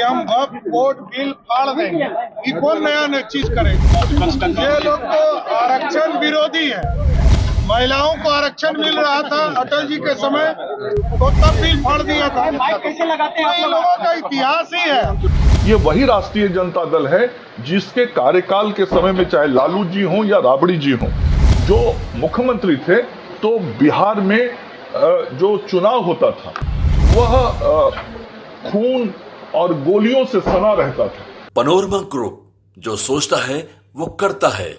हम वक्फ board bill फाड़ देंगे, ये कौन नया चीज करेगा? ये लोग तो आरक्षण विरोधी है। महिलाओं को आरक्षण मिल रहा था अटल जी के समय, तो तब बिल फाड़ दिया था। कैसे लगाते हैं? ये लोगों का इतिहास ही है। ये वही राष्ट्रीय जनता दल है जिसके कार्यकाल के समय में चाहे लालू जी हों या राबड़ी जी हों, जो मुख्यमंत्री थे, तो बिहार में जो चुनाव होता था वह खून और गोलियों से सना रहता था। पैनोरमा ग्रुप, जो सोचता है वो करता है।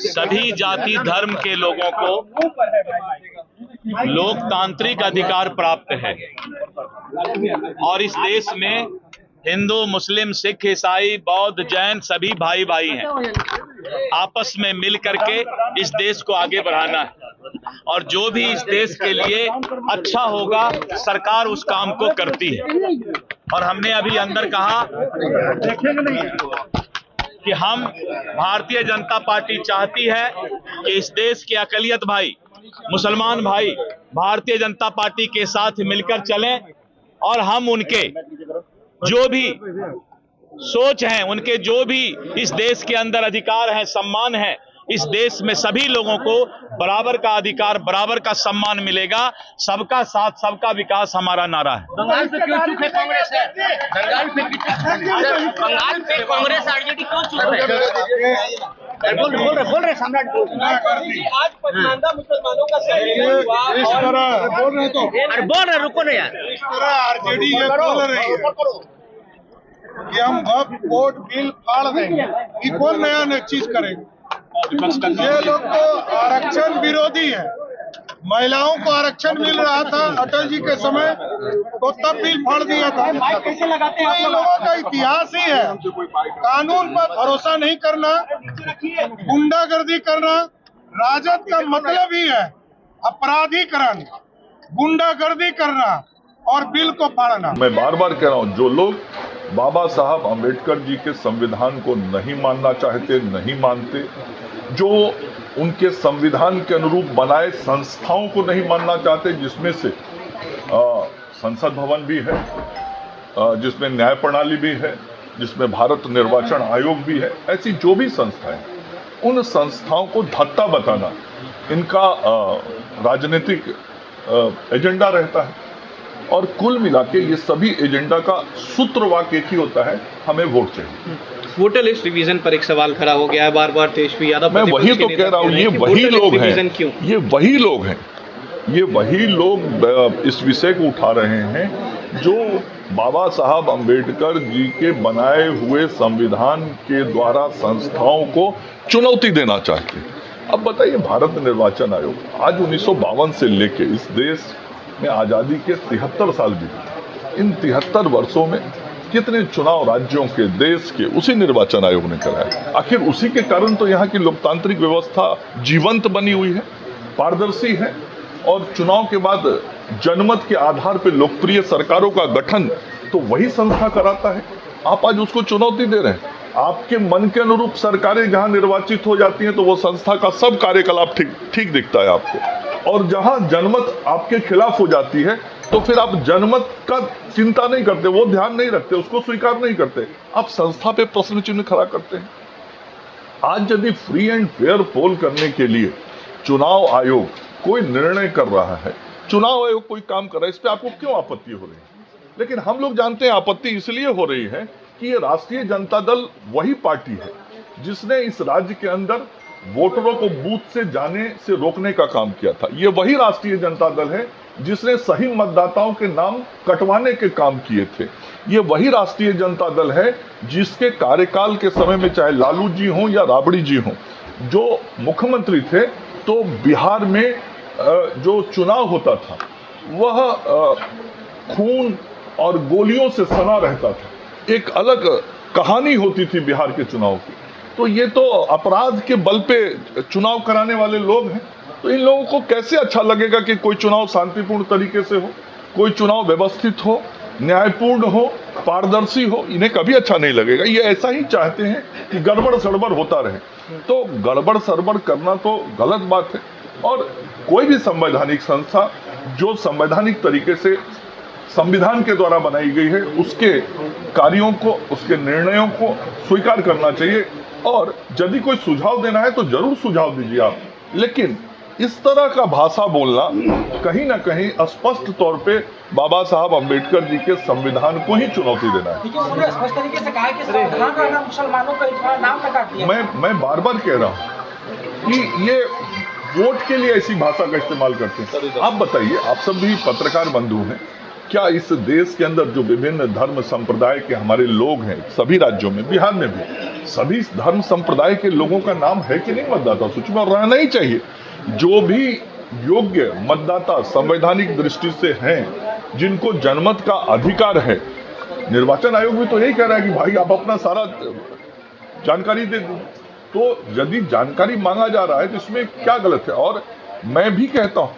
सभी जाति धर्म के लोगों को लोकतांत्रिक अधिकार प्राप्त है और इस देश में हिंदू, मुस्लिम, सिख, ईसाई, बौद्ध, जैन सभी भाई भाई हैं। आपस में मिल करके इस देश को आगे बढ़ाना है और जो भी इस देश के लिए अच्छा होगा सरकार उस काम को करती है। और हमने अभी अंदर कहा कि हम भारतीय जनता पार्टी चाहती है कि इस देश के अकलियत भाई, मुसलमान भाई भारतीय जनता पार्टी के साथ मिलकर चलें और हम उनके जो भी सोच है, उनके जो भी इस देश के अंदर अधिकार है, सम्मान है, इस देश में सभी लोगों को बराबर का अधिकार, बराबर का सम्मान मिलेगा। सबका साथ, सबका विकास हमारा नारा है। बंगाल पे क्यों चुप है कांग्रेस है? बंगाल पे कांग्रेस आरजेडी क्यों चुप है? बोल रहे सम्राट आज पसमानदा मुसलमानों का इस तरह बोल रहे तो अरे बोल रहे, रुको ना यार। इस तरह आरजेडी ये बोल रही है कि हम वक्फ बोर्ड बिल फाड़ देंगे, ये कौन नया चीज करेगा? ये लोग तो आरक्षण विरोधी है। महिलाओं को आरक्षण मिल रहा था अटल जी के समय, तो तब बिल फाड़ दिया था। कैसे लगाते हैं? ये लोगों का इतिहास ही है। कानून पर भरोसा नहीं करना, गुंडागर्दी करना, राजद का मतलब ही है अपराधीकरण, गुंडागर्दी करना और बिल को फाड़ना। मैं बार बार कह रहा हूं, जो लोग बाबा साहब अम्बेडकर जी के संविधान को नहीं मानना चाहते, नहीं मानते, जो उनके संविधान के अनुरूप बनाए संस्थाओं को नहीं मानना चाहते, जिसमें से संसद भवन भी है, जिसमें न्याय प्रणाली भी है, जिसमें भारत निर्वाचन आयोग भी है, ऐसी जो भी संस्थाएं, उन संस्थाओं को धत्ता बताना इनका राजनीतिक एजेंडा रहता है। और कुल मिला के ये सभी एजेंडा का सूत्रवाक्य एक ही होता है, हमें वोट चाहिए। वोटर लिस्ट रिवीजन पर एक सवाल खड़ा हो गया है बार बार। तेजस्वी यादव, मैं वही तो कह रहा हूँ, ये वही लोग हैं, ये वही लोग हैं, ये वही लोग इस विषय को उठा रहे हैं जो बाबा साहब अम्बेडकर जी के बनाए हुए संविधान के द्वारा संस्थाओं को चुनौती देना चाहते हैं। अब बताइए, भारत निर्वाचन आयोग आज 1952 से लेके इस देश में आजादी के 73 साल बीते। इन 73 वर्षों में कितने चुनाव राज्यों के, देश के उसी निर्वाचन आयोग ने कराया। आखिर उसी के कारण तो यहाँ की लोकतांत्रिक व्यवस्था जीवंत बनी हुई है, पारदर्शी है और चुनाव के बाद जनमत के आधार पर लोकप्रिय सरकारों का गठन तो वही संस्था कराता है। आप आज उसको चुनौती दे रहे हैं। आपके मन के अनुरूप सरकारें जहां निर्वाचित हो जाती हैं तो वो संस्था का सब कार्यकलाप ठीक दिखता है आपको, और जहां जनमत आपके खिलाफ हो जाती है तो फिर आप जनमत का चिंता नहीं करते, वो ध्यान नहीं रखते, उसको स्वीकार नहीं करते, आप संस्था पे प्रश्न चिन्ह खड़ा करते हैं। आज यदि फ्री एंड फेयर पोल करने के लिए चुनाव आयोग कोई निर्णय कर रहा है, चुनाव आयोग कोई काम कर रहा है, इस पे आपको क्यों आपत्ति हो रही है? लेकिन हम लोग जानते हैं आपत्ति इसलिए हो रही है कि ये राष्ट्रीय जनता दल वही पार्टी है जिसने इस राज्य के अंदर वोटरों को बूथ से जाने से रोकने का काम किया था। ये वही राष्ट्रीय जनता दल है जिसने सही मतदाताओं के नाम कटवाने के काम किए थे। ये वही राष्ट्रीय जनता दल है जिसके कार्यकाल के समय में चाहे लालू जी हों या राबड़ी जी हों, जो मुख्यमंत्री थे, तो बिहार में जो चुनाव होता था वह खून और गोलियों से सना रहता था। एक अलग कहानी होती थी बिहार के चुनाव की। तो ये तो अपराध के बल पे चुनाव कराने वाले लोग हैं, तो इन लोगों को कैसे अच्छा लगेगा कि कोई चुनाव शांतिपूर्ण तरीके से हो, कोई चुनाव व्यवस्थित हो, न्यायपूर्ण हो, पारदर्शी हो? इन्हें कभी अच्छा नहीं लगेगा। ये ऐसा ही चाहते हैं कि गड़बड़ सड़बड़ होता रहे। तो गड़बड़ सड़बड़ करना तो गलत बात है, और कोई भी संवैधानिक संस्था जो संवैधानिक तरीके से संविधान के द्वारा बनाई गई है उसके कार्यों को, उसके निर्णयों को स्वीकार करना चाहिए। और यदि कोई सुझाव देना है तो जरूर सुझाव दीजिए आप, लेकिन इस तरह का भाषा बोलना कहीं ना कहीं स्पष्ट तौर पे बाबा साहब अंबेडकर जी के संविधान को ही चुनौती देना है। देखिए उन्होंने स्पष्ट तरीके से कहा है कि सावधान रहना, मुसलमानों का इतना नाम तक काट दिया। मैं बार बार कह रहा हूं कि ये वोट के लिए ऐसी भाषा का इस्तेमाल करते हैं। आप बताइए, आप सब भी पत्रकार बंधु हैं, क्या इस देश के अंदर जो विभिन्न धर्म संप्रदाय के हमारे लोग हैं, सभी राज्यों में, बिहार में भी, सभी धर्म संप्रदाय के लोगों का नाम है कि नहीं मतदाता सूची में? रहना ही चाहिए। जो भी योग्य मतदाता संवैधानिक दृष्टि से हैं, जिनको जनमत का अधिकार है, निर्वाचन आयोग भी तो यही कह रहा है कि भाई आप अपना सारा जानकारी दे दो। तो यदि जानकारी मांगा जा रहा है तो इसमें क्या गलत है? और मैं भी कहता हूं